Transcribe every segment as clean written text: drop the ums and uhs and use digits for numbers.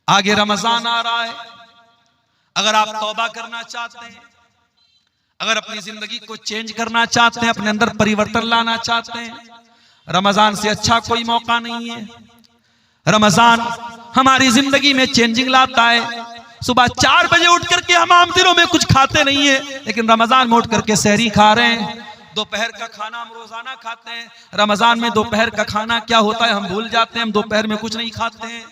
आगे रमजान आ रहा है। अगर आप तौबा करना चाहते हैं, अगर अपनी जिंदगी को चेंज करना चाहते हैं, अपने अंदर परिवर्तन लाना चाहते हैं, रमजान से अच्छा कोई मौका नहीं है। रमजान हमारी जिंदगी में चेंजिंग लाता है। सुबह 4 बजे उठ करके हम आम दिनों में कुछ खाते नहीं है, लेकिन रमजान में उठ करके सहरी खा रहे हैं। दोपहर का खाना हम रोजाना खाते हैं, रमजान में दोपहर का खाना क्या होता है हम भूल जाते हैं। हम दोपहर में कुछ नहीं खाते हैं,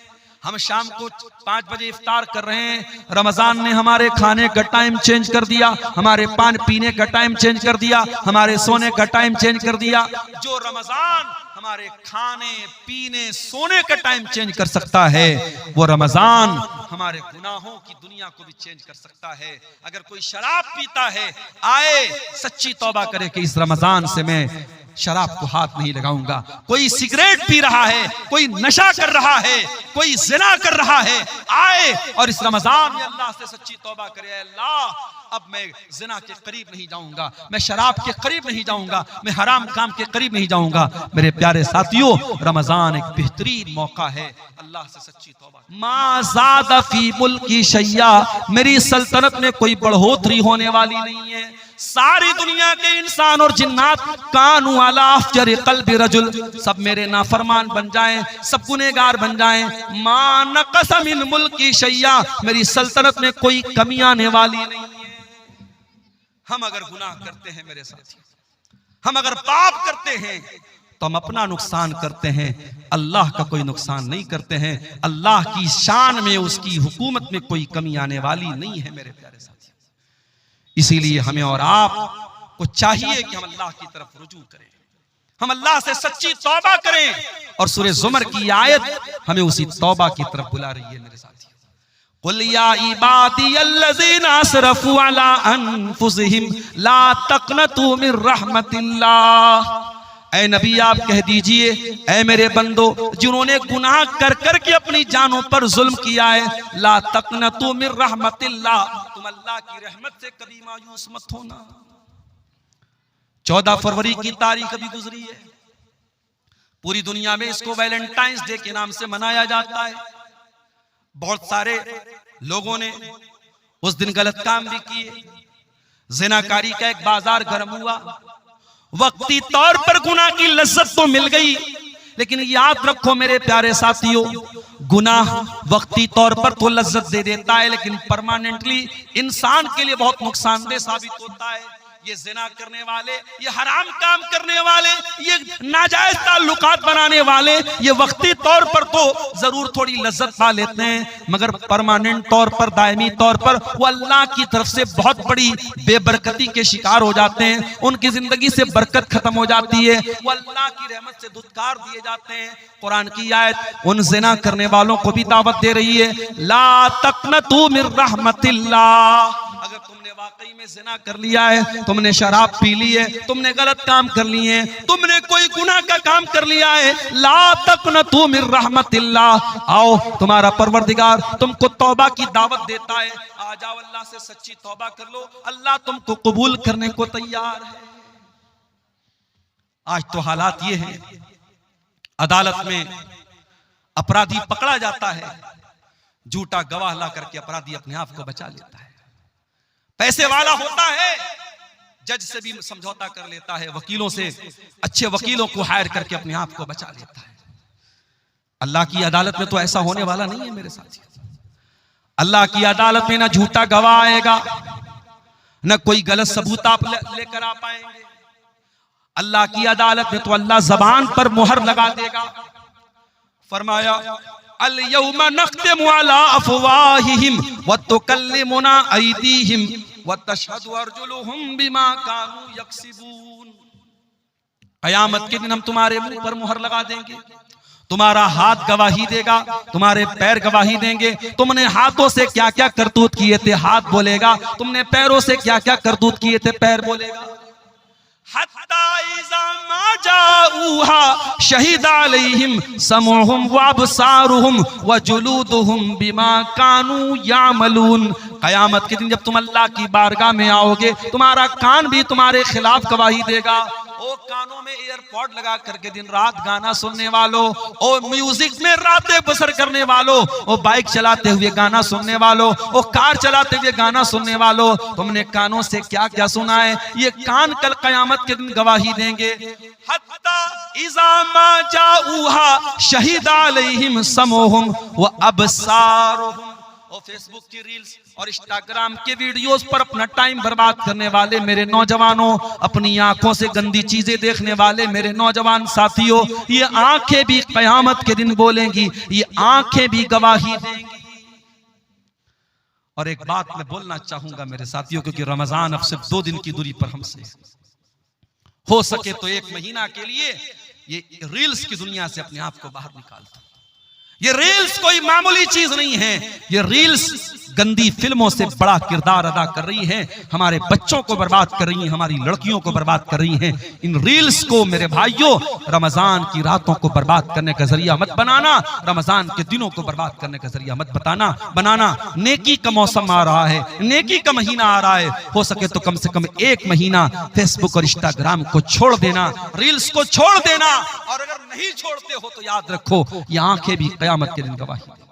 हम शाम को 5 बजे इफ्तार कर रहे हैं। रमजान ने हमारे खाने का टाइम चेंज कर दिया, हमारे पान पीने का टाइम चेंज कर दिया, हमारे सोने का टाइम चेंज कर दिया। जो रमजान हमारे खाने पीने सोने का टाइम चेंज कर सकता है, वो रमजान हमारे गुनाहों की दुनिया को भी चेंज कर सकता है। अगर कोई शराब पीता है, आए सच्ची तौबा करे कि इस रमजान से मैं शराब को हाथ नहीं लगाऊंगा। कोई सिगरेट पी रहा है, कोई नशा कर रहा है, कोई जिना कर रहा है, आए और इस रमजान में अल्लाह से सच्ची तौबा करे, अल्लाह अब मैं जिना के करीब नहीं जाऊंगा, मैं शराब के करीब नहीं जाऊंगा, मैं हराम काम के करीब नहीं जाऊंगा। मेरे प्यारे साथियों, रमजान एक बेहतरीन मौका है अल्लाह से सच्ची तौबा। मा ज़ादा फी मुल्की शैया, मेरी सल्तनत में कोई बढ़ोतरी होने वाली नहीं है। सारी दुनिया के इंसान और जिन्नात कानू अला अफजर क़ल्बि रजुल, सब मेरे नाफरमान बन जाएं, सब गुनहगार बन जाएं। मा नक़स मिन मुल्की शैया, मेरी सल्तनत में कोई कमी आने वाली नहीं है। हम अगर गुनाह करते हैं मेरे साथी, हम अगर पाप करते हैं तो हम अपना नुकसान करते हैं, अल्लाह का कोई नुकसान नहीं करते हैं। अल्लाह की शान में, उसकी हुकूमत में कोई कमी आने वाली नहीं है मेरे प्यारे साथी। इसीलिए हमें और आप को चाहिए कि हम अल्लाह की तरफ रुजू करें, हम अल्लाह से सच्ची तौबा करें। और सूरह ज़ुमर की आयत हमें उसी तौबा की तरफ बुला रही है मेरे साथी। कुल या इबादियल्लज़ीना असरफू अला अनफुसिहिम ला तक़नतू मिन रहमतिल्लाह। ऐ नबी आप कह दीजिए, ऐ मेरे बंदो जिन्होंने गुनाह कर करके अपनी जानों पर जुल्म किया है, ला तक़नतू मिन रहमतिल्लाह, तुम अल्लाह की रहमत से कभी मायूस मत होना। 14 फरवरी की तारीख अभी गुजरी है, पूरी दुनिया में इसको वैलेंटाइंस डे के नाम से मनाया जाता है। बहुत सारे लोगों ने उस दिन गलत काम भी किए, ज़िनाकारी का एक बाजार गर्म हुआ। वक्ती तौर पर गुनाह की लज्जत तो मिल गई, लेकिन याद रखो मेरे प्यारे साथियों, गुनाह वक्ती तौर पर तो लज्जत दे देता है, लेकिन परमानेंटली इंसान के लिए बहुत नुकसानदेह साबित होता है। ये जिना करने वाले, ये हराम काम करने वाले, ये नाजायज ताल्लुकात बनाने वाले, ये वक्ती तौर पर तो जरूर थोड़ी लज्जत पा लेते हैं, मगर परमानेंट तौर पर, दायमी तौर पर वो अल्लाह की तरफ से बहुत बड़ी बेबरकती के शिकार हो जाते हैं। उनकी जिंदगी से बरकत खत्म हो जाती है, वो अल्लाह की रहमत से दुत्कार दिए जाते हैं। कुरान की आयत उन जिना करने वालों को भी दावत दे रही है, ला तक़नतू मिन रहमतिल्लाह। अगर तुमने वाकई में जिना कर लिया है, तुमने शराब पी ली है, तुमने गलत काम कर लिए हैं, तुमने कोई गुनाह का काम कर लिया है, ला तक़नतू मिन रहमतिल्लाह, आओ तुम्हारा परवरदिगार तुमको तौबा की दावत देता है। आ जाओ, अल्लाह से सच्ची तौबा कर लो, अल्लाह तुमको कबूल करने को तैयार है। आज तो हालात ये हैं, अदालत में अपराधी पकड़ा जाता है, झूठा गवाह ला करके अपराधी अपने आप को बचा लेता है। पैसे वाला होता है, जज से भी समझौता कर लेता है, वकीलों से, अच्छे वकीलों को हायर करके अपने आप को बचा लेता है। अल्लाह की अदालत में तो ऐसा होने वाला नहीं है मेरे साथी। अल्लाह की अदालत में ना झूठा गवाह आएगा, न कोई गलत सबूत आप लेकर आ पाएंगे। अल्लाह की अदालत में तो अल्लाह जबान पर मुहर लगा देगा। फरमाया, अल यौमा नख्तिमु अला अफवाहिहिम व तुकल्लिमुना अयदीहिम व तशहदु अर्जुलुहुम बिमा कानू यक्सिबून। कयामत के दिन हम तुम्हारे मुंह पर मुहर लगा देंगे, तुम्हारा हाथ गवाही देगा, तुम्हारे पैर गवाही देंगे। तुमने हाथों से क्या क्या करतूत किए थे, हाथ बोलेगा, तुमने पैरों से क्या क्या करतूत किए थे, पैर बोलेगा। हत्ता इज़ा मा जाऊहा शहीदा अलैहिम समउहुम व अबसारुहुम व जुलूदुहुम बिमा कानू यामलून। कयामत के दिन जब तुम अल्लाह की बारगाह में आओगे, तुम्हारा कान भी तुम्हारे खिलाफ गवाही देगा। ओ कानों में एयरपॉड लगा करके दिन रात गाना सुनने वालों, ओ म्यूजिक में रातें बसर करने वालों, ओ बाइक चलाते हुए गाना सुनने वालों, ओ कार चलाते हुए गाना सुनने वालों, तुमने कानों से क्या क्या सुना है? ये कान कल कयामत के दिन गवाही देंगे। हत्ता इज़ा मा जाऊहा शहीदा अलैहिम समोहुम व अबसारुहुम। और फेसबुक की रील्स और इंस्टाग्राम के वीडियोस पर अपना टाइम बर्बाद करने वाले मेरे नौजवानों, अपनी आंखों से गंदी चीजें देखने वाले मेरे नौजवान साथियों, ये आंखें भी कयामत के दिन बोलेंगी, ये आंखें भी गवाही देंगी। और एक बात मैं बोलना चाहूंगा मेरे साथियों, क्योंकि रमजान अब सिर्फ 2 दिन की दूरी पर हमसे, हो सके तो 1 महीना के लिए ये रील्स की दुनिया से अपने आप को बाहर निकाल दो। ये रील्स कोई मामूली चीज नहीं है, ये रील्स गंदी फिल्मों से बड़ा किरदार अदा कर रही हैं, हमारे बच्चों को बर्बाद कर रही हैं, हमारी लड़कियों को बर्बाद कर रही हैं। इन रील्स को मेरे भाइयों रमजान की रातों को बर्बाद करने का जरिया मत बनाना, रमजान के दिनों को बर्बाद करने का जरिया मत बनाना। नेकी का मौसम आ रहा है, नेकी का महीना आ रहा है, हो सके तो कम से कम 1 महीना फेसबुक और इंस्टाग्राम को छोड़ देना, रील्स को छोड़ देना। और अगर नहीं छोड़ते हो तो याद रखो, ये आंखें भी कयामत के दिन गवाही देगी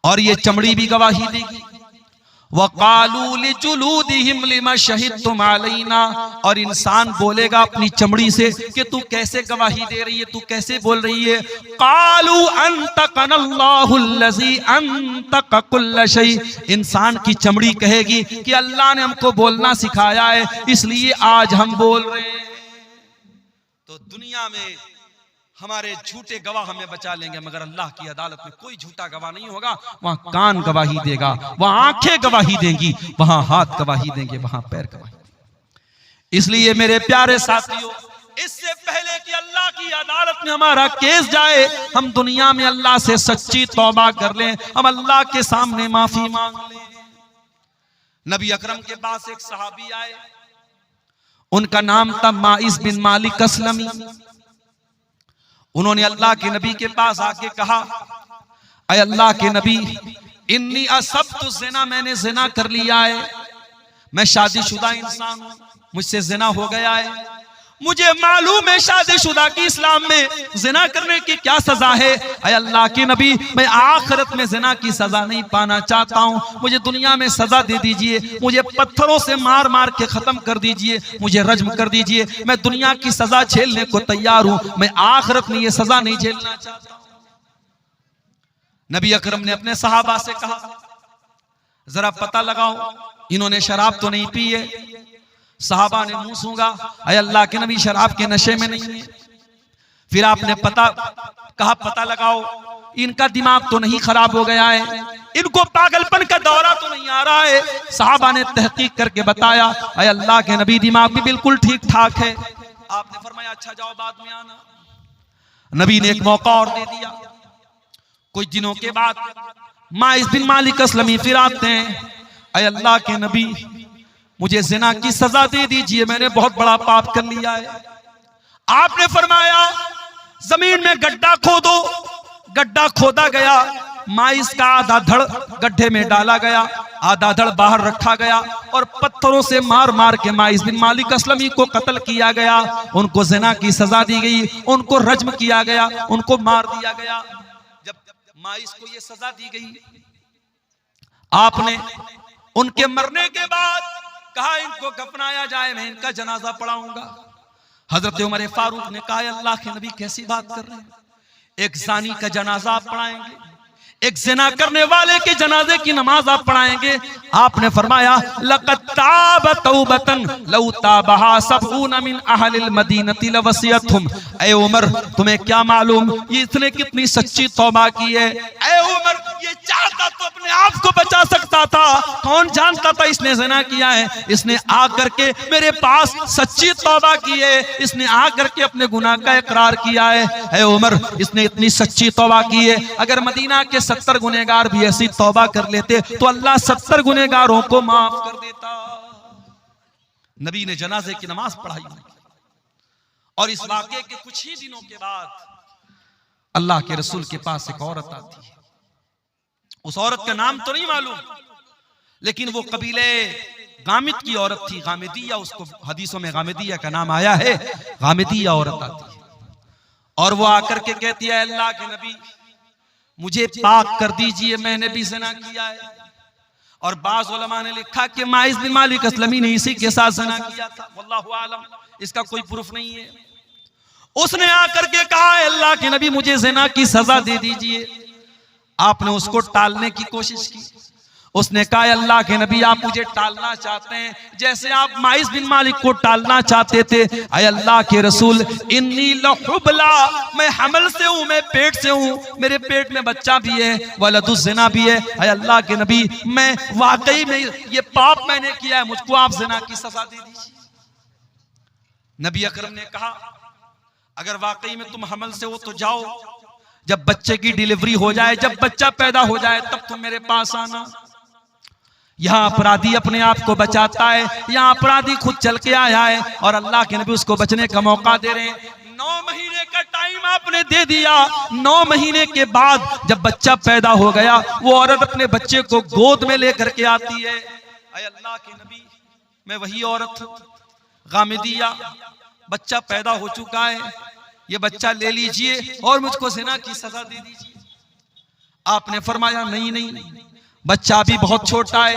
और ये चमड़ी भी गवाही देगी। वक़ालू लिजुलूदिहिम लिमा शहिदतुम अलैना। और इंसान बोलेगा अपनी चमड़ी से कि तू कैसे गवाही दे रही है, तू कैसे बोल रही है। क़ालू अंतक़नल्लाहुल्लज़ी अंतक़ कुल्ल शै। इंसान की चमड़ी कहेगी कि अल्लाह ने हमको बोलना सिखाया है, इसलिए आज हम बोल रहे हैं। तो दुनिया में हमारे झूठे गवाह हमें बचा लेंगे, मगर अल्लाह की अदालत में कोई झूठा गवाह नहीं होगा। वहां कान गवाही देगा, वहां आंखें गवाही देंगी, वहां हाथ गवाही देंगे, वहां पैर गवाही देंगे। इसलिए मेरे प्यारे साथियों, इससे पहले कि अल्लाह की अदालत में हमारा केस जाए, हम दुनिया में अल्लाह से सच्ची तौबा कर लें, हम अल्लाह के सामने माफी मांग लें। नबी अकरम के पास एक सहाबी आए, उनका नाम था माइस बिन मालिक असलमी। उन्होंने अल्लाह के नबी के पास आके कहा, अय अल्लाह के नबी, इन्नी असब्तु ज़िना, मैंने ज़िना कर लिया है, मैं शादीशुदा इंसान हूं, मुझसे ज़िना हो गया है, मुझे मालूम है शादीशुदा की इस्लाम में ज़िना करने की क्या सजा है। अय अल्लाह के नबी, मैं आखिरत में ज़िना की सजा नहीं पाना चाहता हूँ, मुझे दुनिया में सजा दे दीजिए, मुझे पत्थरों से मार मार के खत्म कर दीजिए, मुझे रज्म कर दीजिए, मैं दुनिया की सजा झेलने को तैयार हूँ, मैं आखिरत में ये सजा नहीं झेलना चाहता हूँ। नबी अकरम ने अपने सहाबा से कहा, जरा पता लगाओ इन्होंने शराब तो नहीं पी है। सहाबा ने मुंह सूंघा, अय अल्लाह के नबी शराब के नशे में नहीं है। फिर आपने पता लगाओ इनका दिमाग तो नहीं खराब हो गया है, इनको पागलपन का दौरा तो नहीं आ रहा है। सहाबा ने तहकीक करके बताया, अय अल्लाह के नबी दिमाग भी बिल्कुल ठीक ठाक है। आपने फरमाया अच्छा जाओ बाद में आना। नबी ने एक मौका और दे दिया। कुछ दिनों के बाद माइस बिन मालिक असलमी फिर आते हैं, अय अल्लाह के नबी मुझे ज़िना की सजा दे दीजिए, मैंने बहुत बड़ा पाप कर लिया है। आपने फरमाया जमीन में गड्ढा खोदो। गड्ढा खोदा गया, माइस का आधा धड़ गड्ढे में डाला गया, आधा धड़ बाहर रखा गया और पत्थरों से मार मार के माइस बिन मालिक असलमी को कत्ल किया गया। उनको ज़िना की सजा दी गई, उनको रज्म किया गया, उनको मार दिया गया। जब माइस को ये सजा दी गई, आपने उनके मरने के बाद कहा इनको कफनाया जाए, मैं इनका जनाजा पढ़ाऊंगा। हजरत उमर फारूक ने कहा अल्लाह के नबी कैसी बात कर रहे हैं, एक जानी का जनाजा आप पढ़ाएंगे, एक ज़िना करने वाले के जनाजे की नमाज आप पढ़ाएंगे। आपने फरमाया लक़द ताब तौबतन लौ ताबहा सबऊन मिन अहलिल मदीनति लवसियतहुम। ऐ उमर तुम्हें क्या मालूम ये इसने कितनी सच्ची तौबा की है। ऐ उमर ये चाहता तो अपने आप को बचा सकता था, कौन जानता था इसने ज़िना किया है। इसने आकर के मेरे पास सच्ची तौबा की है, इसने आकर के अपने गुनाह का इकरार किया है। ऐ उमर इसने इतनी सच्ची तौबा की है, अगर मदीना के 70 गुनहगार भी ऐसी तौबा कर लेते तो अल्लाह 70 गुनहगारों को माफ कर देता। नबी ने जनाजे की नमाज पढ़ाई। और इस वाक़े के कुछ ही दिनों के बाद अल्लाह के रसूल के पास एक औरत आती है। उस औरत का नाम तो नहीं मालूम, लेकिन वो कबीले गामिद की औरत थी, गामिदिया, उसको हदीसों में गामिदिया का नाम आया है, गामिदिया औरत आती है और वो आकर के कहती है अल्लाह के नबी मुझे पाक कर दीजिए, मैंने भी ज़िना किया है। और बाज़ उलमा ने लिखा कि माइस बिन मालिक अस्लमी ने इसी के साथ ज़िना किया था, वल्लाहु आलम, इसका कोई प्रूफ नहीं है। उसने आकर के कहा अल्लाह के नबी मुझे ज़िना की सजा दे दीजिए। आपने उसको टालने की कोशिश की। उसने कहा अल्लाह के नबी आप मुझे टालना चाहते हैं जैसे आप माइस बिन मालिक को टालना चाहते थे। अय अल्लाह के रसूल इन्नी लहुबला, मैं हमल से हूँ, मैं पेट से हूँ, मेरे पेट में बच्चा भी है, वलदुज़ ज़िना भी है। अय अल्लाह के नबी मैं वाकई में ये पाप मैंने किया है, मुझको आप ज़िना की सजा दे दीजिए। नबी अकरम ने कहा अगर वाकई में तुम हमल से हो तो जाओ, जब बच्चे की डिलीवरी हो जाए, जब बच्चा पैदा हो जाए तब तुम मेरे पास आना। यहाँ अपराधी अपने आप को बचाता है, यहाँ अपराधी खुद चल के आया है और अल्लाह के नबी उसको बचने का मौका दे रहे हैं। 9 महीने का टाइम आपने दे दिया। 9 महीने के बाद जब बच्चा पैदा हो गया, वो औरत अपने बच्चे को गोद में लेकर के आती है। अय अल्लाह के नबी मैं वही औरत हूँ, गामिदिया, बच्चा पैदा हो चुका है, ये बच्चा ले लीजिए और मुझको ज़िना की सजा दे दीजिए। आपने फरमाया नहीं नहीं, बच्चा अभी बहुत छोटा है,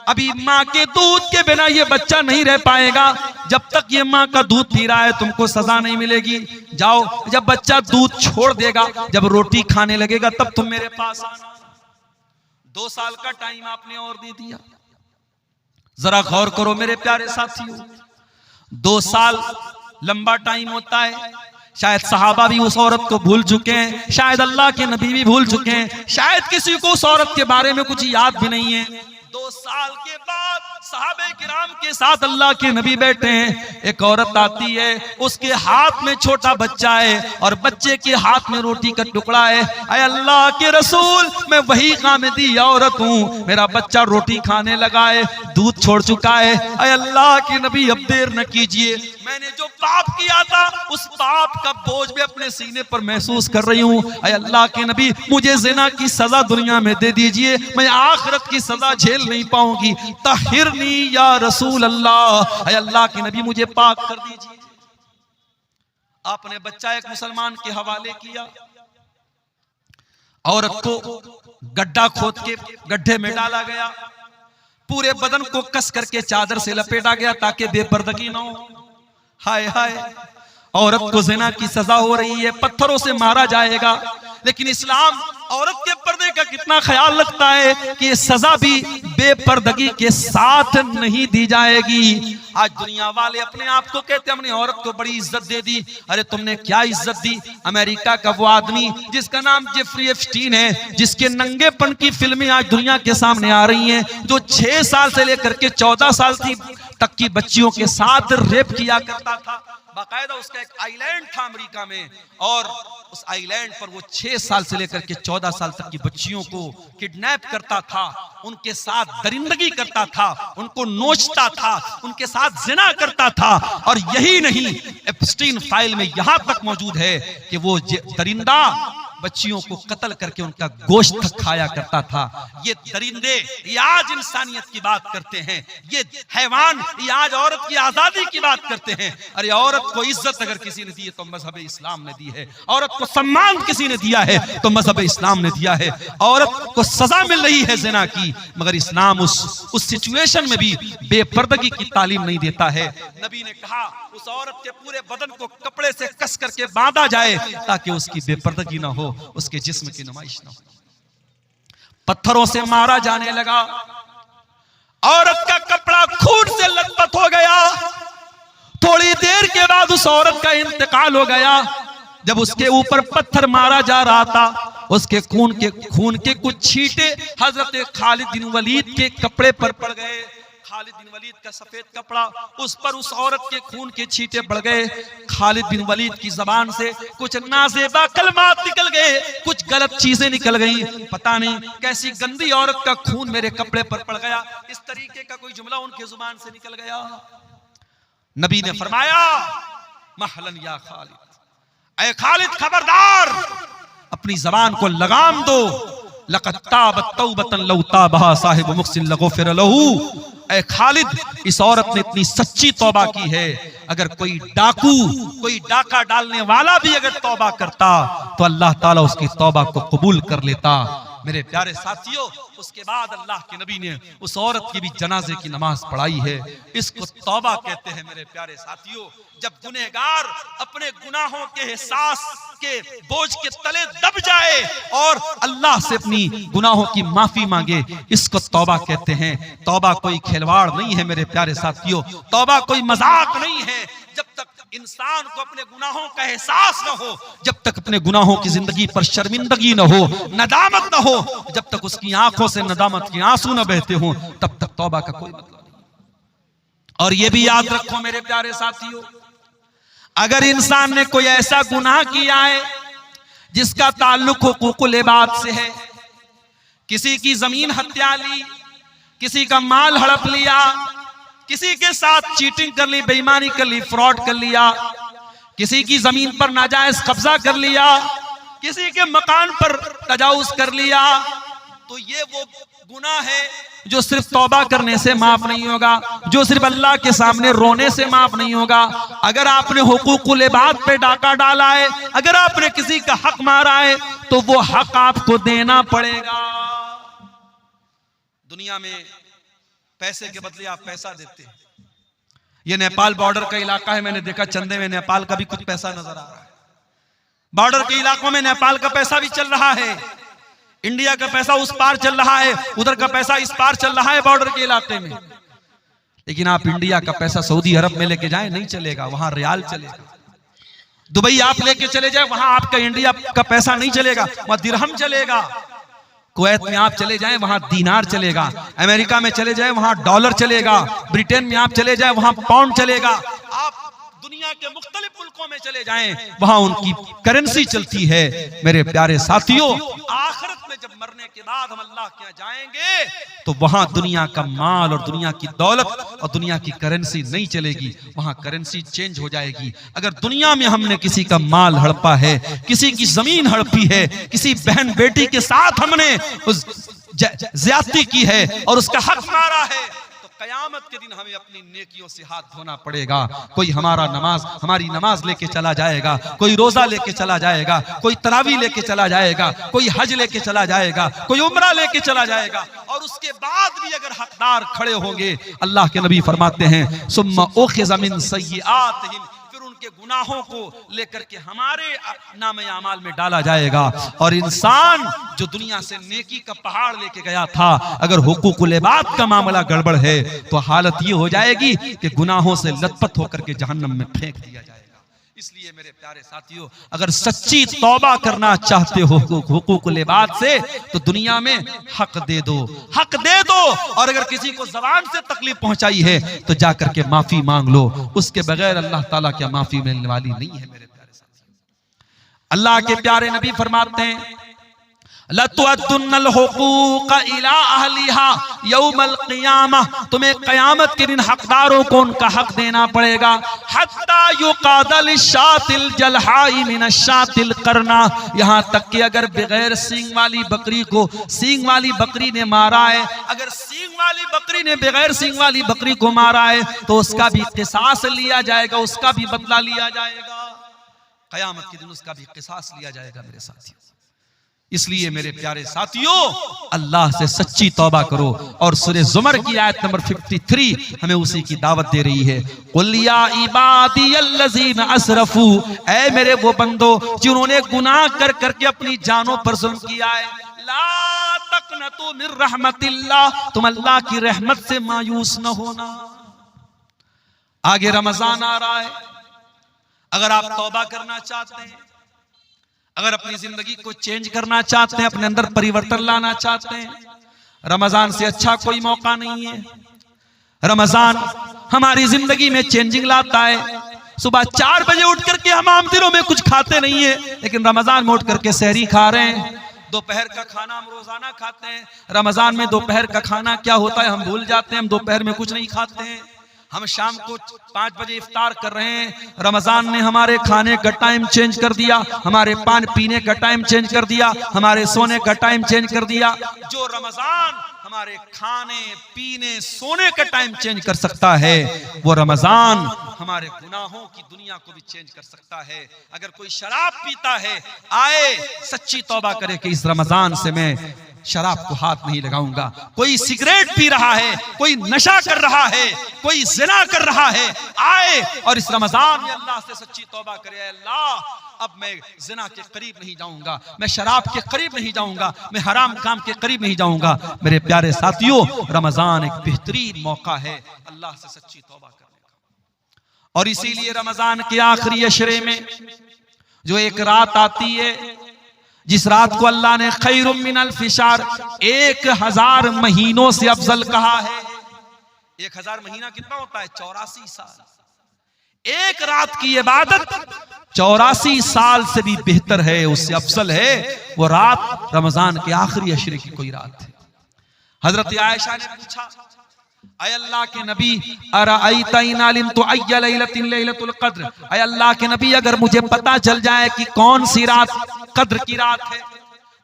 अभी माँ के दूध के बिना ये बच्चा नहीं रह पाएगा। जब तक ये माँ का दूध पी रहा है तुमको सजा नहीं मिलेगी। जाओ, जब बच्चा दूध छोड़ देगा, जब रोटी खाने लगेगा तब तुम मेरे पास आना। 2 साल का टाइम आपने और दे दिया। जरा गौर करो मेरे प्यारे साथियों, 2 साल लंबा टाइम होता है। शायद सहाबा भी उस औरत को भूल चुके हैं, शायद अल्लाह के नबी भी भूल चुके हैं, शायद किसी को उस औरत के बारे में कुछ याद भी नहीं है। 2 साल के बाद सहाबे किराम के साथ अल्लाह के नबी बैठे हैं। एक औरत आती है, उसके हाथ में छोटा बच्चा है और बच्चे के हाथ में रोटी का टुकड़ा है। अय अल्लाह के रसूल मैं वही गामिदी औरत हूँ, मेरा बच्चा रोटी खाने लगा है, दूध छोड़ चुका है। अय अल्लाह के नबी अब देर न कीजिए, मैंने जो पाप किया था उस पाप का बोझ भी अपने सीने पर महसूस कर रही हूँ। अय अल्लाह के नबी मुझे ज़िना की सजा दुनिया में दे दीजिए, मैं आखिरत की सजा झेल नहीं पाऊंगी। तहिरनी या रसूल अल्लाह, अय अल्लाह के नबी मुझे पाक कर दीजिए। आपने बच्चा एक मुसलमान के हवाले किया। औरत को गड्ढा खोद के गड्ढे में डाला गया, पूरे बदन को कस करके चादर से लपेटा गया ताकि बेपर्दगी ना हो। हाय हाय, औरत को ज़िना की सजा हो रही है, पत्थरों से मारा जाएगा, लेकिन इस्लाम औरत के पर्दे का कितना ख्याल रखता है कि ये सजा भी बेपर्दगी के साथ नहीं दी जाएगी। आज दुनिया वाले अपने आप को कहते हैं हमने औरत को बड़ी इज्जत दे दी। अरे तुमने क्या इज्जत दी? अमेरिका का वो आदमी जिसका नाम जेफरी एप्स्टीन है, जिसके नंगेपन की फिल्में आज दुनिया के सामने आ रही हैं, जो 6 साल से लेकर के 14 साल तक की बच्चियों के साथ रेप किया करता था। बाकायदा उसका एक आइलैंड था अमेरिका में, और उस आइलैंड पर वो 6 साल से लेकर के 14 साल तक की बच्चियों को किडनैप करता था, उनके साथ दरिंदगी करता था, उनको नोचता था, उनके साथ जिना करता था। और यही नहीं, एप्स्टीन फाइल में यहां तक मौजूद है कि वो दरिंदा बच्चियों को कत्ल करके उनका गोश्त खाया करता था। ये दरिंदे ये आज इंसानियत की बात करते हैं, ये हैवान ये आज औरत की आजादी की बात करते हैं। अरे औरत को इज्जत अगर किसी ने दी है तो मजहब इस्लाम ने दी है, औरत को सम्मान किसी ने दिया है तो मजहब इस्लाम ने दिया है। औरत को सजा मिल रही है ज़िना की, मगर इस्लाम उस सिचुएशन में भी बेपर्दगी की तालीम नहीं देता है। नबी ने कहा उस औरत के पूरे बदन को कपड़े से कस करके बांधा जाए ताकि उसकी बेपर्दगी ना हो, उसके जिस्म की नुमाइश ना हो। पत्थरों से मारा जाने लगा, औरत का कपड़ा खून से लथपथ हो गया। थोड़ी देर के बाद उस औरत का इंतकाल हो गया। जब उसके ऊपर पत्थर मारा जा रहा था, उसके खून के कुछ छींटे हजरत खालिद बिन वलीद के कपड़े पर पड़ गए। खालिद बिन वलीद का सफेद कपड़ा, उस पर उस औरत के खून के छींटे पड़ गए। खालिद बिन वलीद की जबान से कुछ नाज़ेबा कलमात निकल गए, कुछ गलत चीजें निकल गई। पता नहीं कैसी गंदी औरत का खून मेरे कपड़े पर पड़ गया, इस तरीके का कोई जुमला उनके जुबान से निकल गया। नबी ने फरमाया महलन या खालिद, ऐ खालिद खबरदार, अपनी जबान को लगाम दो, लक़द ताबत तौबतन लौ ताबहा साहिबु मुहसिन लगुफ़िर लहू। ऐ खालिद, इस औरत ने इतनी सच्ची तौबा की है, अगर कोई डाकू, कोई डाका डालने वाला भी अगर तौबा करता तो अल्लाह ताला उसकी तौबा को कबूल कर लेता। मेरे प्यारे साथियों, उसके बाद अल्लाह के नबी ने उस औरत की भी जनाजे की नमाज पढ़ाई है। इसको तौबा कहते हैं। मेरे प्यारे साथियों, जब गुनहगार अपने गुनाहों के एहसास के बोझ के तले दब जाए और अल्लाह से अपनी गुनाहों की माफी मांगे, इसको तौबा कहते हैं। तौबा कोई खिलवाड़ नहीं है मेरे प्यारे साथियों, तौबा कोई मजाक नहीं है। जब तक इंसान को अपने गुनाहों का एहसास न हो, जब तक अपने गुनाहों की जिंदगी पर शर्मिंदगी न हो, नदामत न हो, जब तक उसकी आंखों से नदामत के आंसू न बहते हो, तब तक तौबा का कोई मतलब नहीं। और ये भी याद रखो मेरे प्यारे साथियों, अगर इंसान ने कोई ऐसा गुनाह किया है जिसका ताल्लुक हुकूकुल इबाद से है, किसी की जमीन हत्या ली, किसी का माल हड़प लिया, किसी के साथ चीटिंग कर ली, बेईमानी कर ली, फ्रॉड कर लिया, किसी की जमीन पर नाजायज कब्जा कर लिया, किसी के मकान पर तजावुज कर लिया, तो ये वो गुनाह है जो सिर्फ तौबा करने से माफ नहीं होगा, जो सिर्फ अल्लाह के सामने रोने से माफ नहीं होगा। अगर आपने हुकूकुल इबाद पे डाका डाला है, अगर आपने किसी का हक मारा है, तो वो हक आपको देना पड़ेगा। दुनिया में पैसे के बदले आप पैसा देते हैं। ये नेपाल बॉर्डर का इलाका है, मैंने देखा चंदे में नेपाल का भी कुछ पैसा नजर आ रहा है। बॉर्डर के इलाकों में नेपाल का पैसा भी चल रहा है, इंडिया का पैसा उस पार चल रहा है, उधर का पैसा इस पार चल रहा है बॉर्डर के इलाके में। लेकिन आप इंडिया का पैसा सऊदी अरब में लेके जाएं, नहीं चलेगा, वहां रियाल चलेगा। दुबई आप लेके चले जाए, वहां आपका इंडिया का पैसा नहीं चलेगा, वहां दिरहम चलेगा। कुवैत में आप चले जाएं, वहां दीनार चलेगा। अमेरिका में चले जाएं, वहां डॉलर चलेगा। ब्रिटेन में आप चले जाएं, वहां पाउंड चलेगा। आप दुनिया के मुख्तलिफ मुल्कों में चले जाएं, वहां उनकी करेंसी चलती है। मेरे प्यारे साथियों, आखिरत में जब मरने के बाद हम अल्लाह के यहाँ जाएंगे, तो वहां दुनिया का माल और दुनिया की दौलत और दुनिया की करेंसी नहीं चलेगी, वहां करेंसी चेंज हो जाएगी। अगर दुनिया में हमने किसी का माल हड़पा है, किसी की जमीन हड़पी है, किसी बहन बेटी के साथ हमने उस ज्यादती की है और उसका हक मारा है, कयामत के दिन हमें अपनी नेकियों से हाथ धोना पड़ेगा। कोई हमारी नमाज लेके चला जाएगा, कोई रोजा लेके चला जाएगा, कोई तरावी लेके चला जाएगा, कोई हज लेके चला जाएगा, कोई उम्रा लेके चला जाएगा, और उसके बाद भी अगर हकदार खड़े होंगे, अल्लाह के नबी फरमाते हैं सुम्मा उखिज़ मिन सय्यिआतिहिम, के गुनाहों को लेकर के हमारे नामे आमाल में डाला जाएगा। और इंसान जो दुनिया से नेकी का पहाड़ लेके गया था, अगर हुकूकुल इबाद का मामला गड़बड़ है, तो हालत ये हो जाएगी कि गुनाहों से लथपथ होकर के जहन्नम में फेंक दिया जाएगा। इसलिए मेरे प्यारे साथियों, अगर सच्ची तौबा करना चाहते हो हुकूकुल इबाद से, तो दुनिया में हक दे दो, हक दे दो। और अगर किसी को ज़बान से तकलीफ पहुंचाई है, तो जाकर के माफी मांग लो। उसके बगैर अल्लाह ताला क्या माफी मिलने वाली नहीं है। मेरे प्यारे साथियों, अल्लाह के प्यारे नबी फरमाते हैं लतुअद्दुन्नल हुकूक इला अहलिहा यौमल क़ियामह, तुम्हें क़यामत के दिन हकदारों को उनका हक देना पड़ेगा। हत्ता युक़ादल शातिल जलहाई मिनश्शातिल करना, यहाँ तक कि अगर बगैर सींग वाली बकरी को सींग वाली बकरी ने मारा है, अगर सींग वाली बकरी ने बगैर सींग वाली बकरी को मारा है, तो उसका भी क़िसास लिया जाएगा, उसका भी बदला लिया जाएगा। क़यामत के दिन उसका भी क़िसास लिया जाएगा मेरे साथियों। इसलिए मेरे प्यारे साथियों, अल्लाह से सच्ची तौबा करो। और सूरह ज़ुमर की आयत नंबर 53 हमें उसी की दावत दे रही है। कुल या इबादियल्लज़ीना असरफू, ऐ मेरे वो बंदो जिन्होंने गुनाह कर करके अपनी जानों पर जुल्म किया है, ला तक़नतू मिन रहमतिल्लाह, तुम अल्लाह की रहमत से मायूस न होना। आगे रमजान आ रहा है, अगर आप तौबा करना चाहते हैं, अगर अपनी जिंदगी को चेंज करना चाहते हैं, अपने अंदर परिवर्तन लाना चाहते हैं, रमजान से अच्छा कोई मौका नहीं है। रमजान हमारी जिंदगी में चेंजिंग लाता है। सुबह 4 बजे उठ करके हम आम दिनों में कुछ खाते नहीं है, लेकिन रमजान में उठ करके सहरी खा रहे हैं। दोपहर का खाना हम रोजाना खाते हैं, रमजान में दोपहर का खाना क्या होता है हम भूल जाते हैं, हम दोपहर में कुछ नहीं खाते हैं। हम शाम को 5 बजे इफ्तार कर रहे हैं। रमजान ने हमारे खाने का टाइम चेंज कर दिया, हमारे पान पीने का टाइम चेंज कर दिया, हमारे सोने का टाइम चेंज कर दिया। जो रमजान हमारे खाने पीने सोने का टाइम चेंज कर सकता है, वो रमजान हमारे गुनाहों की दुनिया को भी चेंज कर सकता है। अगर कोई शराब पीता है, आए सच्ची तौबा करे कि इस रमजान से मैं शराब को हाथ नहीं लगाऊंगा। कोई सिगरेट पी रहा है, कोई नशा कर रहा है, कोई जिना कर रहा है, आए और इस रमजान में अल्लाह से सच्ची तौबा करे, अल्लाह अब मैं जिना के करीब नहीं जाऊंगा, मैं शराब के करीब नहीं जाऊंगा, मैं हराम काम के करीब नहीं जाऊंगा। मेरे प्यारे साथियों, रमजान एक बेहतरीन मौका है अल्लाह से सच्ची तौबा करने का। और इसीलिए रमजान के आखिरी अशरे में जो एक रात आती है, जिस रात को अल्लाह ने खैरुम मिनल फिशार 1000 महीनों से अफजल कहा है। 1000 महीना कितना होता है? 84 साल। एक रात की इबादत 84 साल से भी बेहतर है, उससे अफजल है वो रात रमजान के आखिरी अशरे की कोई रात है। हजरत आयशा ने पूछा, अय अल्लाह के नबी, अराअयता इन अलिमतु अय्य लैलतिन लैलतुल क़द्र, अय अल्लाह के नबी अगर मुझे पता चल जाए कि कौन सी रात कद्र की रात है,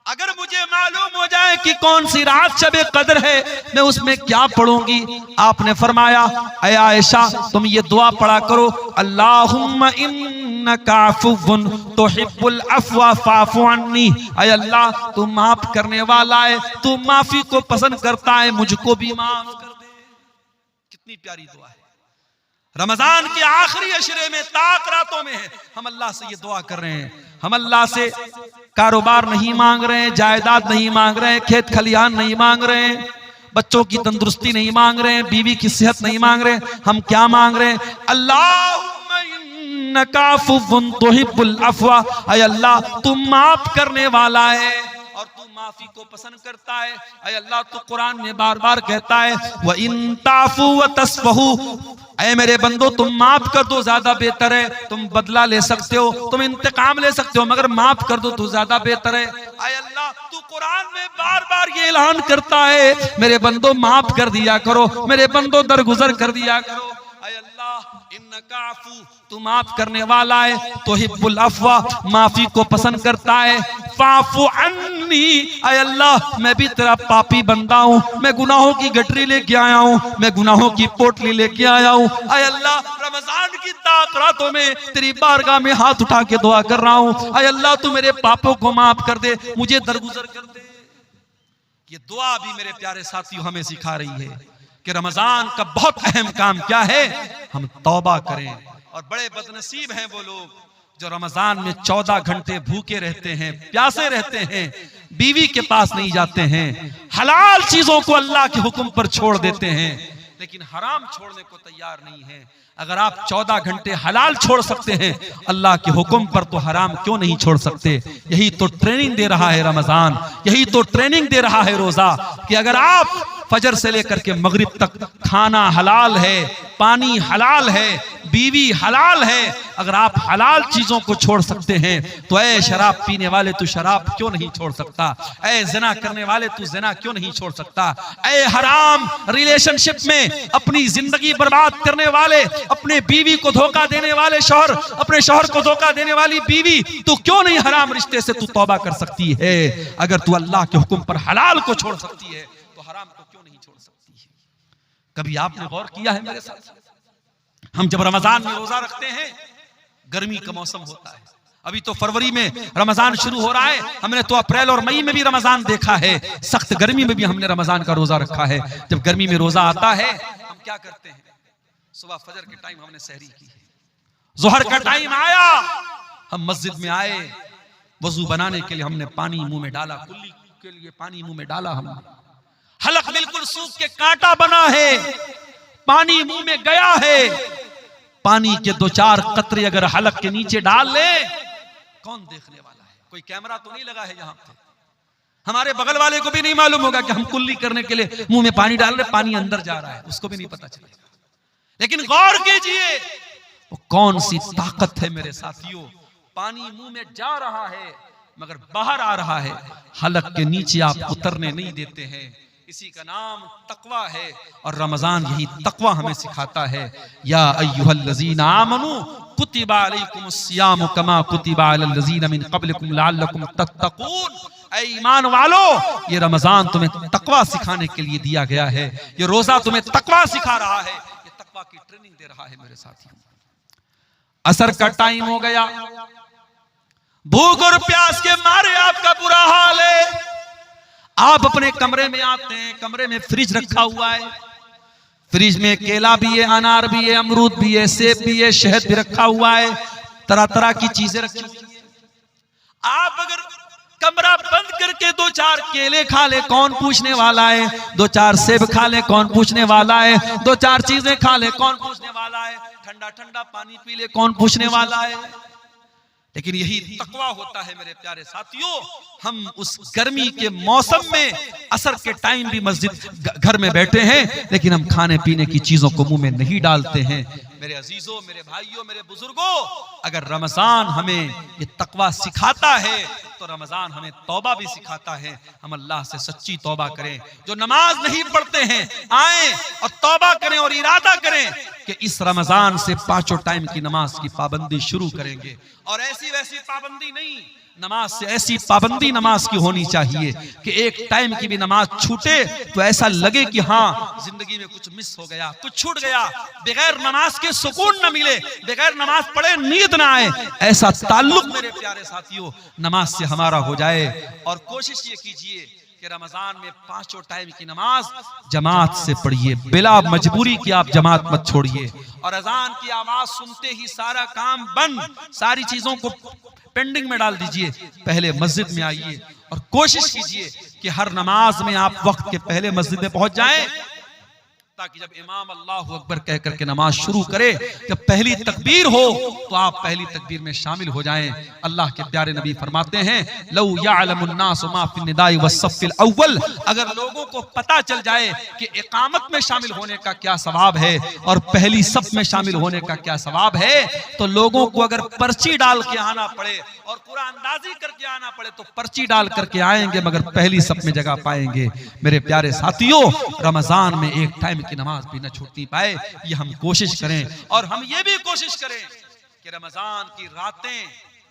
अगर मुझे मालूम हो जाए कि कौन सी रात शब कद्र है, मैं उसमें क्या पढ़ूंगी? आपने फरमाया, अय आयशा तुम ये दुआ पढ़ा करो, अल्लाहुम्मा इन्नका अफ़ुव्वुन तुहिब्बुल अफ़्वा फ़अफ़ु अन्नी, अय अल्लाह तू माफ करने वाला है, तू माफी को पसंद करता है, मुझको भी माफ कर दे। कितनी प्यारी दुआ है। रमजान के आखिरी अशरे में ताक रातों में है, हम अल्लाह से ये दुआ कर रहे हैं। हम अल्लाह से कारोबार नहीं मांग रहे हैं, जायदाद नहीं मांग रहे हैं, खेत खलिहान नहीं मांग रहे हैं, बच्चों की तंदुरुस्ती नहीं मांग रहे हैं, बीवी की सेहत नहीं मांग रहे हैं। हम क्या मांग रहे हैं? अल्लाहुम्मा इन्नका अफ़ुव्वुन तुहिब्बुल अफ़्वा, अय अल्लाह तू माफ करने वाला है और तू माफी को पसंद करता है। अय अल्लाह तू कुरान में बार बार कहता है, व इन ताफू व तस्फहू, ऐ मेरे बंदो तुम माफ कर दो ज्यादा बेहतर है। तुम बदला ले सकते हो, तुम इंतकाम ले सकते हो, मगर माफ कर दो तो ज्यादा बेहतर है। अय अल्लाह तू कुरान में बार बार ये ऐलान करता है, मेरे बंदो माफ कर दिया करो, मेरे बंदो दरगुजर कर दिया करो। अय अल्लाह इन्नका अफ़ू, तू माफ करने वाला है, तुहिब्बुल अफ़्वा, माफी को पसंद करता है, फ़अफ़ु अन्नी, अय अल्लाह मैं भी तेरा पापी बंदा हूँ, मैं गुनाहों की गठरी लेके आया हूँ, मैं गुनाहों की पोटली लेके आया हूँ। अय अल्लाह रमजान की ताक रातों में तेरी बारगाह में हाथ उठा के दुआ कर रहा हूँ, अय अल्लाह तू मेरे पापों को माफ कर दे, मुझे दरगुजर कर दे। ये दुआ भी मेरे प्यारे साथियों हमें सिखा रही है कि रमजान का बहुत अहम काम क्या है, हम तौबा करें। और बड़े बदनसीब हैं वो लोग जो रमजान में 14 घंटे भूखे रहते हैं, प्यासे रहते हैं, बीवी के पास नहीं जाते हैं, हलाल चीजों को अल्लाह के हुक्म पर छोड़ देते हैं, लेकिन हराम छोड़ने को तैयार नहीं है। अगर आप 14 घंटे हलाल छोड़ सकते हैं, अल्लाह के हुक्म पर तो हराम क्यों नहीं छोड़ सकते? यही तो ट्रेनिंग दे रहा है रमजान, यही तो ट्रेनिंग दे रहा है रोजा, कि अगर आप फजर से लेकर के मगरिब तक खाना हलाल है, पानी हलाल है, बीवी हलाल है, अगर आप हलाल चीजों को छोड़ सकते हैं, तो ऐ शराब पीने वाले तू शराब क्यों नहीं छोड़ सकता? ऐ जिना करने वाले तू जिना क्यों नहीं छोड़ सकता? ऐ हराम रिलेशनशिप में अपनी जिंदगी बर्बाद करने वाले, अपने बीवी को धोखा देने वाले शौहर, अपने शौहर को धोखा देने वाली बीवी, तू क्यों नहीं हराम रिश्ते से तू तौबा कर सकती है? अगर तू अल्लाह के हुक्म पर हलाल को छोड़ सकती है, तो हराम को क्यों नहीं छोड़ सकती है? कभी आपने गौर किया है मेरे साथ? हम जब रमजान में रोजा रखते हैं, गर्मी का मौसम होता है, अभी तो फरवरी में रमजान शुरू हो रहा है, हमने तो अप्रैल और मई में भी रमजान देखा है, सख्त गर्मी में भी हमने रमजान का रोजा रखा है। जब गर्मी में रोजा आता है, हम क्या करते हैं? सुबह फजर के टाइम हमने सहरी की है, जोहर का टाइम आया, हम मस्जिद में आए, वजू बनाने के लिए हमने पानी मुंह में डाला, कुल्ली के लिए पानी मुंह में डाला, हमने हलक बिल्कुल सूख के कांटा बना है, पानी मुंह में गया है, पानी के 2-4 कतरे अगर हलक के नीचे डाल ले, कौन देखने वाला है? कोई कैमरा तो नहीं लगा है यहाँ पे, हमारे बगल वाले को भी नहीं मालूम होगा कि हम कुल्ली करने के लिए मुंह में पानी डाल रहे, पानी अंदर जा रहा है, उसको भी नहीं पता चलेगा। लेकिन गौर कीजिए वो कौन सी ताकत है मेरे साथियों, पानी मुंह में जा रहा है मगर बाहर आ रहा है, हलक के नीचे आप उतरने नहीं देते हैं। इसी का नाम तकवा है और रमजान यही तकवा हमें सिखाता है। या अय्युहल्लज़ीना आमनू कुतिबा अलैकुमुस्सियामु कमा कुतिबा अलल्लज़ीना मिन क़ब्लिकुम लअल्लकुम तत्तक़ून। ऐ ईमान वालो, ये रमजान तुम्हें तकवा सिखाने के लिए दिया गया है। ये रोजा तुम्हें तकवा सिखा रहा है, ये तकवा की ट्रेनिंग दे रहा है। मेरे साथियों, असर का टाइम हो गया, भूख और प्यास के मारे आपका बुरा हाल है। आप अपने कमरे में आते हैं, कमरे में फ्रिज रखा हुआ है, फ्रिज में केला भी है, अनार भी है, अमरूद भी है, सेब भी है, शहद भी रखा हुआ है, तरह तरह की चीजें रखी हुई है। आप अगर कमरा बंद करके 2-4 केले खा ले, कौन पूछने वाला है? 2-4 सेब खा ले, कौन पूछने वाला है? 2-4 चीजें खा ले, कौन पूछने वाला है? ठंडा ठंडा पानी पी ले, कौन पूछने वाला है? लेकिन यही तकवा होता है मेरे प्यारे साथियों। हम उस गर्मी के मौसम में असर के टाइम भी मस्जिद घर में बैठे हैं, लेकिन हम खाने पीने की चीजों को मुंह में नहीं डालते हैं। मेरे अजीजों, मेरे भाइयों, मेरे बुजुर्गों, अगर रमजान हमें ये तकवा सिखाता है तो रमजान हमें तौबा भी सिखाता है। हम अल्लाह से सच्ची तौबा करें। जो नमाज नहीं पढ़ते हैं, आए और तौबा करें और इरादा करें कि इस रमजान से 5 टाइम की नमाज की पाबंदी शुरू करेंगे। और ऐसी वैसी पाबंदी नहीं, नमाज से ऐसी पाबंदी नमाज की होनी चाहिए कि एक टाइम की भी नमाज छूटे तो ऐसा लगे कि हाँ, जिंदगी में कुछ मिस हो गया, कुछ छूट गया। बगैर नमाज के सुकून न मिले, बगैर नमाज पढ़े नींद ना आए, ऐसा ताल्लुक मेरे प्यारे साथियों नमाज से हमारा हो जाए। और कोशिश ये कीजिए कि रमजान में 5 टाइम की नमाज जमात से पढ़िए, बिला मजबूरी की आप जमात मत छोड़िए। और अजान की आवाज सुनते ही सारा काम बंद, सारी चीजों को पेंडिंग में डाल दीजिए, पहले मस्जिद में आइए और कोशिश कीजिए कि हर नमाज में आप वक्त के पहले मस्जिद में पहुंच जाएं, ताकि जब इमाम अल्लाहु अकबर कह करके नमाज शुरू करे, जब पहली तकबीर हो तो आप पहली तकबीर में शामिल हो जाएं। अल्लाह के प्यारे नबी फरमाते हैं, लौ यअलमुन नासु मा फिन निदाई वस्सफ़िल अव्वल, अगर लोगों को पता चल जाए कि इकामत में शामिल होने का क्या सवाब है और पहली सफ में शामिल होने का क्या सवाब है, तो लोगों को अगर पर्ची डाल के आना पड़े और कुरान अंदाजी करके आना पड़े तो पर्ची डाल करके आएंगे, मगर पहली सफ में जगह पाएंगे। मेरे प्यारे साथियों, रमजान में एक टाइम की नमाज भी न छूटनी पाए, ये हम कोशिश करें। और हम ये भी कोशिश करें कि रमजान की रातें,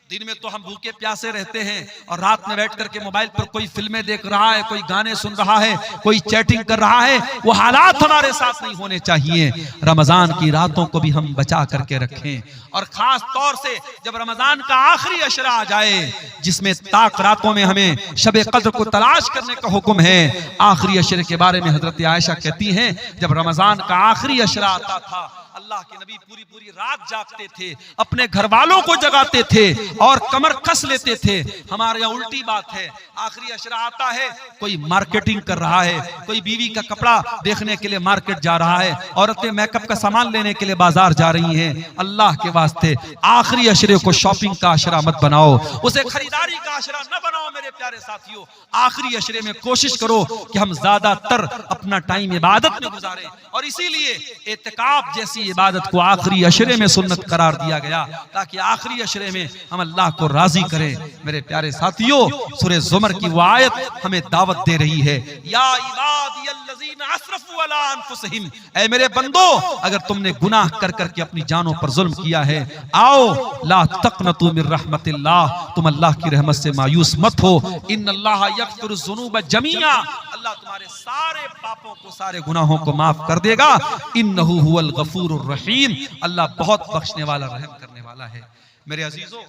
दिन में तो हम भूखे प्यासे रहते हैं और रात में बैठ करके मोबाइल पर कोई फिल्में देख रहा है, कोई गाने सुन रहा है, कोई चैटिंग कर रहा है, वो हालात हमारे साथ नहीं होने चाहिए। रमजान की रातों को भी हम बचा करके रखें। और खास तौर से जब रमजान का आखिरी अशरा आ जाए, जिसमें ताक रातों में हमें शब कद्र को तलाश करने का हुक्म है, आखिरी अशरे के बारे में हजरत आयशा कहती हैं, जब रमजान का आखिरी अशरा आता था, अल्लाह के नबी पूरी पूरी रात जागते थे, अपने घर वालों को जगाते थे और कमर कस लेते थे। हमारे यहाँ उल्टी बात है, आखिरी अशरा आता है, कोई मार्केटिंग कर रहा है, कोई बीवी का कपड़ा देखने के लिए मार्केट जा रहा है, औरतें मेकअप का सामान लेने के लिए बाजार जा रही हैं। अल्लाह के वास्ते आखिरी अशरे को शॉपिंग का अशरा मत बनाओ, उसे खरीदारी का अशरा न बनाओ। मेरे प्यारे साथियों, आखिरी अशरे में कोशिश करो कि हम ज्यादातर अपना टाइम इबादत में गुजारें, और इसीलिए एतिकाफ जैसी इबादत को आखिरी अशरे में सुन्नत करार दिया गया, ताकि आखिरी अशरे में हम अल्लाह को राजी करें। मेरे प्यारे साथियों, सूरह ज़ुमर की वो आयत हमें दावत दे रही है, या इबादियल्लज़ीना अस्रफू अला अनफुसिहिम, ऐ मेरे बंदो, अगर तुमने गुनाह कर करके अपनी जानों पर जुल्म किया है, आओ ला तक़नतू मिर रहमतिल्लाह, तुम अल्लाह की रहमत से मायूस मत हो। इन्नल्लाह यग़फ़िरुज़्ज़ुनूब जमीआ, अल्लाह तुम्हारे सारे पापों को, सारे गुनाहों को माफ कर देगा। इन्नहु हुवल गफूरुर रहीम, अल्लाह बहुत बख्शने वाला, रहम करने वाला है। मेरे अजीजों,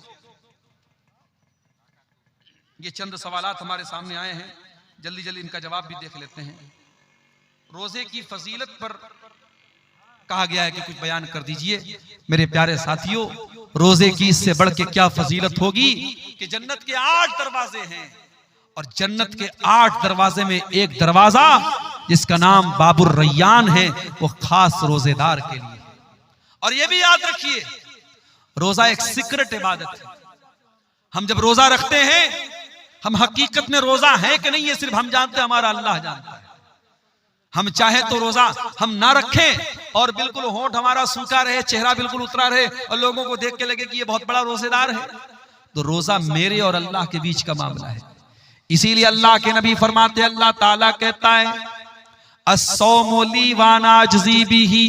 ये चंद सवालात हमारे सामने आए हैं, जल्दी जल्दी इनका जवाब भी देख लेते हैं। रोजे की फजीलत पर कहा गया है कि कुछ बयान कर दीजिए। मेरे प्यारे साथियों, रोजे की इससे बढ़ के क्या फजीलत होगी कि जन्नत के 8 दरवाजे हैं, और जन्नत के 8 दरवाजे में एक दरवाजा जिसका नाम बाबुर रैयान है, वो खास रोजेदार के लिए। और ये भी याद रखिए, रोजा एक सीक्रेट इबादत है। हम जब रोजा रखते हैं, हम हकीकत में रोजा है कि नहीं, ये सिर्फ हम जानते हैं, हमारा अल्लाह जानता है। हम चाहे तो रोजा हम ना रखें और बिल्कुल होंठ हमारा सूखा रहे, चेहरा बिल्कुल उतरा रहे और लोगों को देख के लगे कि ये बहुत बड़ा रोजेदार है, तो रोजा मेरे और अल्लाह के बीच का मामला है। इसीलिए अल्लाह के नबी फरमाते, अल्लाह ताला कहता है, अस्सौमु ली वाना अजज़ी बिही,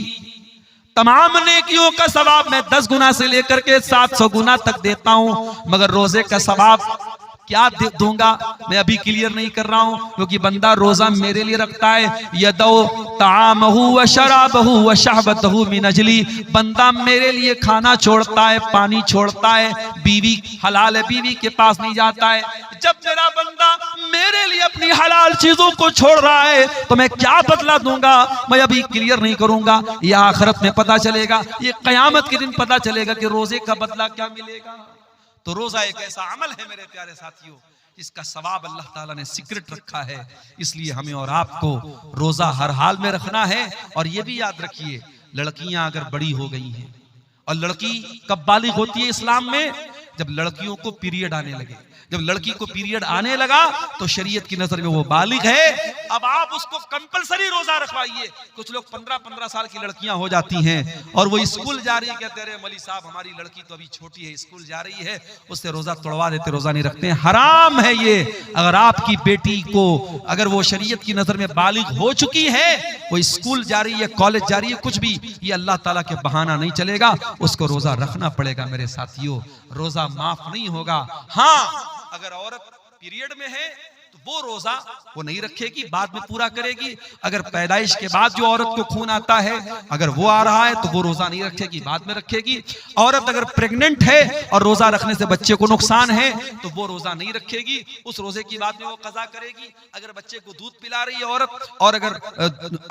तमाम नेकियों का सवाब मैं 10 गुना से लेकर के 700 गुना तक देता हूं, मगर रोजे का सवाब क्या दूंगा मैं अभी क्लियर नहीं कर रहा हूं, क्योंकि बंदा रोजा मेरे लिए रखता है। यदौ तामहु व शराबहु व शहवतहु मिन अजली, बंदा मेरे लिए खाना छोड़ता है, पानी छोड़ता है, बीवी हलाल है बीवी के पास नहीं जाता है। जब मेरा बंदा मेरे लिए अपनी हलाल चीजों को छोड़ रहा है तो मैं क्या बदला दूंगा मैं अभी क्लियर नहीं करूंगा, ये आखिरत में पता चलेगा, ये कयामत के दिन पता चलेगा कि रोजे का बदला क्या मिलेगा। तो रोजा एक ऐसा अमल है मेरे प्यारे साथियों, इसका सवाब अल्लाह ताला ने सीक्रेट रखा है, इसलिए हमें और आपको रोजा हर हाल में रखना है। और ये भी याद रखिए, लड़कियां अगर बड़ी हो गई हैं, और लड़की कब बालिग होती है इस्लाम में, जब लड़कियों को पीरियड आने लगे। जब लड़की को पीरियड आने लगा तो शरीयत की नजर में वो बालिग है, अब आप उसको कंपलसरी रोजा रखवाइए। कुछ लोग 15-15 साल की लड़कियां हो जाती हैं और वो स्कूल जा रही है, कहते रहे मौलवी साहब हमारी लड़की तो अभी छोटी है, स्कूल जा रही है, उससे रोजा तोड़वा देते, रोजा नहीं रखते हैं। हराम है ये। अगर आपकी बेटी को अगर वो शरीयत की नजर में बालिग हो चुकी है, वो स्कूल जा रही है, कॉलेज जा रही है, कुछ भी, ये अल्लाह ताला के बहाना नहीं चलेगा, उसको रोजा रखना पड़ेगा मेरे साथियों, रोजा माफ नहीं होगा। हाँ, अगर औरत पीरियड में है तो वो रोजा वो नहीं रखेगी, बाद में पूरा करेगी। अगर पैदाइश के बाद जो औरत को खून आता है अगर वो आ रहा है तो वो रोजा नहीं रखेगी, बाद में रखेगी। औरत अगर प्रेग्नेंट है और रोजा रखने से बच्चे को नुकसान है तो वो रोजा नहीं रखेगी, उस रोजे की बाद में वो कज़ा करेगी। अगर बच्चे को दूध पिला रही है औरत और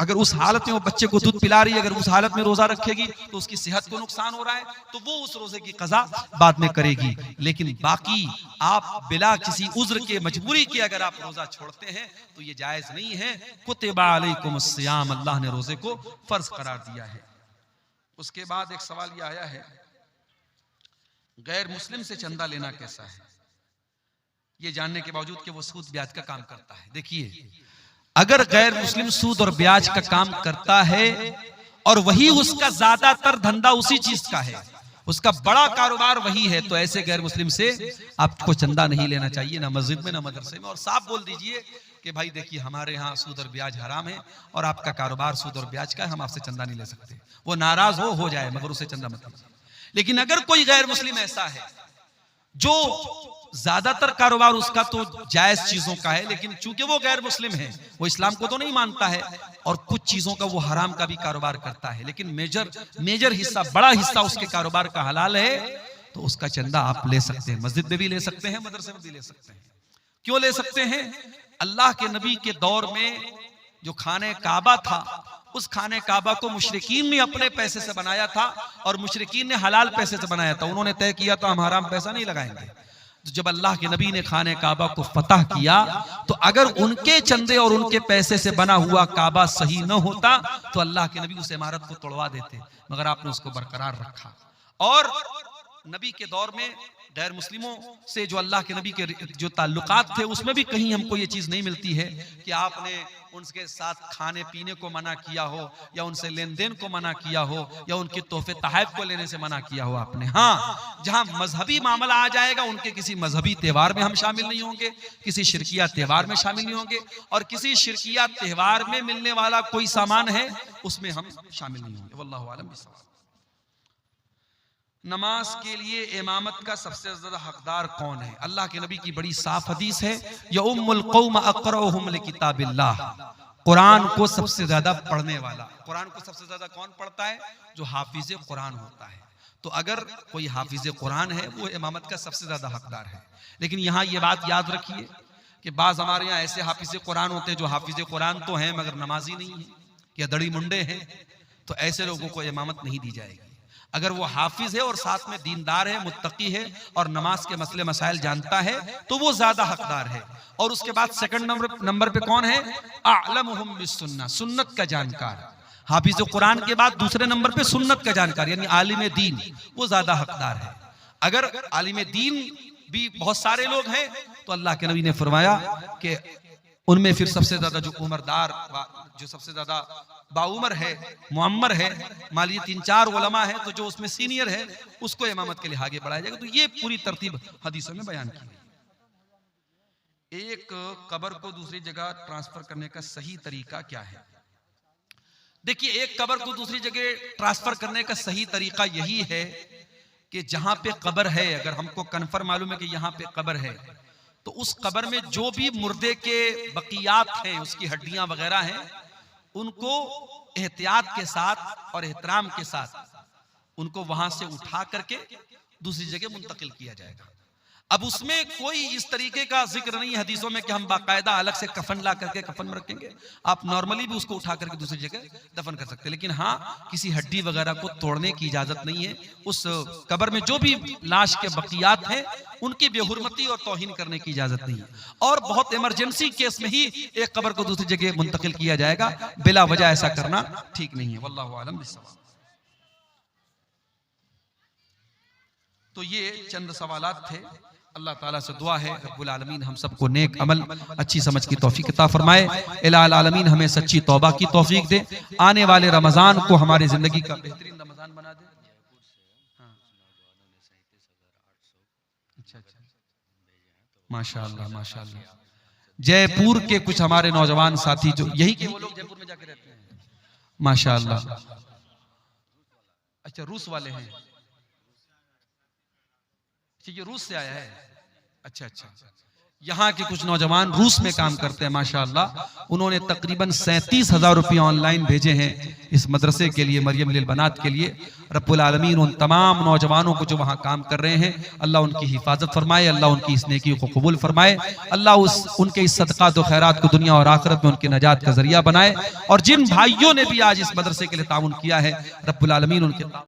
अगर उस हालत में वो बच्चे को दूध पिला रही है, अगर उस हालत में रोजा रखेगी तो उसकी सेहत को नुकसान हो रहा है तो वो उस रोजे की कज़ा बाद में करेगी। लेकिन बाकी आप बिला किसी उज्र के, मजबूरी के अगर आप रोजा छोड़ते हैं तो ये जायज नहीं है। कुतिबा अलैकुमुस्सियाम, अल्लाह ने रोजे को फर्ज करार दिया है। उसके बाद एक सवाल ये आया है, गैर मुस्लिम से चंदा लेना कैसा है, ये जानने के बावजूद कि वो सूद ब्याज का काम करता है। देखिए, अगर गैर मुस्लिम सूद और ब्याज का काम करता है और वही उसका ज्यादातर धंधा उसी चीज का है, उसका बड़ा कारोबार वही है, तो ऐसे गैर मुस्लिम से आपको चंदा नहीं लेना चाहिए, ना मस्जिद में ना मदरसे में। और साफ बोल दीजिए कि भाई देखिए हमारे यहाँ सूद और ब्याज हराम है और आपका कारोबार सूद और ब्याज का है, हम आपसे चंदा नहीं ले सकते। वो नाराज हो जाए मगर उसे चंदा मत लीजिए। लेकिन अगर कोई गैर मुस्लिम ऐसा है जो ज्यादातर कारोबार उसका तो जायज चीजों का है, लेकिन चूंकि वो गैर मुस्लिम है, वो इस्लाम को तो नहीं मानता है और कुछ चीजों का वो हराम का भी कारोबार करता है, लेकिन मेजर हिस्सा, बड़ा हिस्सा उसके कारोबार का हलाल है, तो उसका चंदा आप ले सकते हैं। मस्जिद में भी ले सकते हैं, मदरसे में भी ले सकते हैं। क्यों ले सकते हैं? अल्लाह के नबी के दौर में जो खाने काबा था, उस खाने काबा को मुशरिकीन ने अपने पैसे से बनाया था और मुशरिकीन ने हलाल पैसे से बनाया था। उन्होंने तय किया था हम हराम पैसा नहीं लगाएंगे। तो जब अल्लाह के नबी ने खाने काबा को फतह किया तो अगर उनके चंदे और उनके पैसे से बना हुआ काबा सही न होता तो अल्लाह के नबी उस इमारत को तोड़वा देते, मगर आपने उसको बरकरार रखा। और नबी के दौर में गैर मुस्लिमों से जो अल्लाह के नबी के जो ताल्लुकात थे उसमें भी कहीं हमको ये चीज नहीं मिलती है कि आपने उनके साथ खाने पीने को मना किया हो या उनसे लेन देन को मना किया हो या उनके तोहफे तहफ को लेने से मना किया हो आपने। हाँ, जहां मजहबी मामला आ जाएगा, उनके किसी मजहबी त्यौहार में हम शामिल नहीं होंगे, किसी शिरकिया त्यौहार में शामिल नहीं होंगे, और किसी शिरकिया त्यौहार में मिलने वाला कोई सामान है उसमें हम शामिल नहीं होंगे। वल्लाहु आलम बिस्सवाब। नमाज के लिए इमामत का सबसे ज्यादा हकदार कौन है? अल्लाह के नबी की बड़ी साफ हदीस है, या उम्मुल कौम अक़रउहुम लिकिताबिल्लाह, कुरान को सबसे ज्यादा पढ़ने वाला। कुरान को सबसे ज्यादा कौन पढ़ता है? जो हाफिज कुरान होता है। तो अगर कोई हाफिज कुरान है वो इमामत का सबसे ज्यादा हकदार है। लेकिन यहाँ ये बात याद रखिए कि बाज हमारे यहाँ ऐसे हाफिज कुरान होते हैं जो हाफिज कुरान तो हैं मगर नमाजी नहीं है या दड़ी मुंडे हैं, तो ऐसे लोगों को इमामत नहीं दी जाएगी। अगर वो हाफिज है और साथ में दीनदार है, मुत्तकी है और नमाज के मसले मसाइल जानता है तो वो ज्यादा हकदार है। और उसके बाद सेकंड नंबर पे कौन है? अअलमुहुम बिस्सुन्नह, सुन्नत का जानकार। हाफिज कुरान के बाद दूसरे नंबर पे सुन्नत का जानकार यानी आलिम दीन, वो ज्यादा हकदार है। अगर आलिम दीन भी बहुत सारे लोग हैं तो अल्लाह के नबी ने फरमाया कि उनमें फिर सबसे ज्यादा जो उम्रदार, जो सबसे ज्यादा बाउमर है, मुअम्मर है, मालिय 3-4 उलमा है, तो जो उसमें सीनियर है उसको इमामत के लिए आगे बढ़ाया जाएगा। तो ये पूरी तरतीब हदीसों में बयान की गई। एक कब्र को दूसरी जगह ट्रांसफर करने का सही तरीका क्या है? देखिए, एक कब्र को दूसरी जगह ट्रांसफर करने का सही तरीका यही है कि जहां पे कब्र है, अगर हमको कन्फर्म मालूम है कि यहाँ पे कब्र है, तो उस कब्र में जो भी मुर्दे के बकियात हैं, उसकी हड्डियां वगैरह हैं, उनको एहतियात के साथ और एहतराम के साथ उनको वहां से उठा करके दूसरी जगह मुंतकिल किया जाएगा। अब उसमें कोई इस तरीके का जिक्र नहीं है हदीसों में कि हम बाकायदा अलग से कफन ला करके कफन में रखेंगे। आप नॉर्मली भी उसको उठा करके दूसरी जगह दफन कर सकते हैं, लेकिन हाँ, किसी हड्डी वगैरह को तोड़ने की इजाजत नहीं है। उस कब्र में जो भी लाश के बकियात हैं, उनकी बेहुरमती और तौहीन करने की इजाजत नहीं है। और बहुत इमरजेंसी केस में ही एक कब्र को दूसरी जगह मुंतकिल किया जाएगा, बिला वजह ऐसा करना ठीक नहीं है। वल्लाहु आलम बिस्सवाब। तो ये चंद सवालात थे। अल्लाह ताला से दुआ है रब्बुल आलमीन हम सबको नेक अमल, अच्छी समझ की तौफीक अता फरमाए। इलाहुल आलमीन हमें सच्ची तौबा की तौफीक दे। आने वाले रमजान को हमारी जिंदगी का बेहतरीन रमजान बना दे। अच्छा, माशाअल्लाह माशाअल्लाह। जयपुर के कुछ हमारे नौजवान साथी जो यही के वो लोग जयपुर में जाके रहते हैं, माशाअल्लाह। अच्छा, रूस वाले हैं, ये रूस से आया है। अच्छा अच्छा, यहाँ के कुछ नौजवान रूस में काम करते हैं, माशाअल्लाह। उन्होंने तकरीबन 37,000 रुपये ऑनलाइन भेजे हैं इस मदरसे के लिए, मरियम लिल बनात के लिए। रब्बुल आलमीन उन तमाम नौजवानों को जो वहाँ काम कर रहे हैं, अल्लाह उनकी हिफाजत फरमाए, अल्लाह उनकी इस नेकी को कबूल फरमाए, अल्लाह उनके इस सदक़ात व खैरात को दुनिया और आखिरत में उनकी नजात का जरिया बनाए। और जिन भाइयों ने भी आज इस मदरसे के लिए ताउन किया है, रब्बुल आलमीन उनके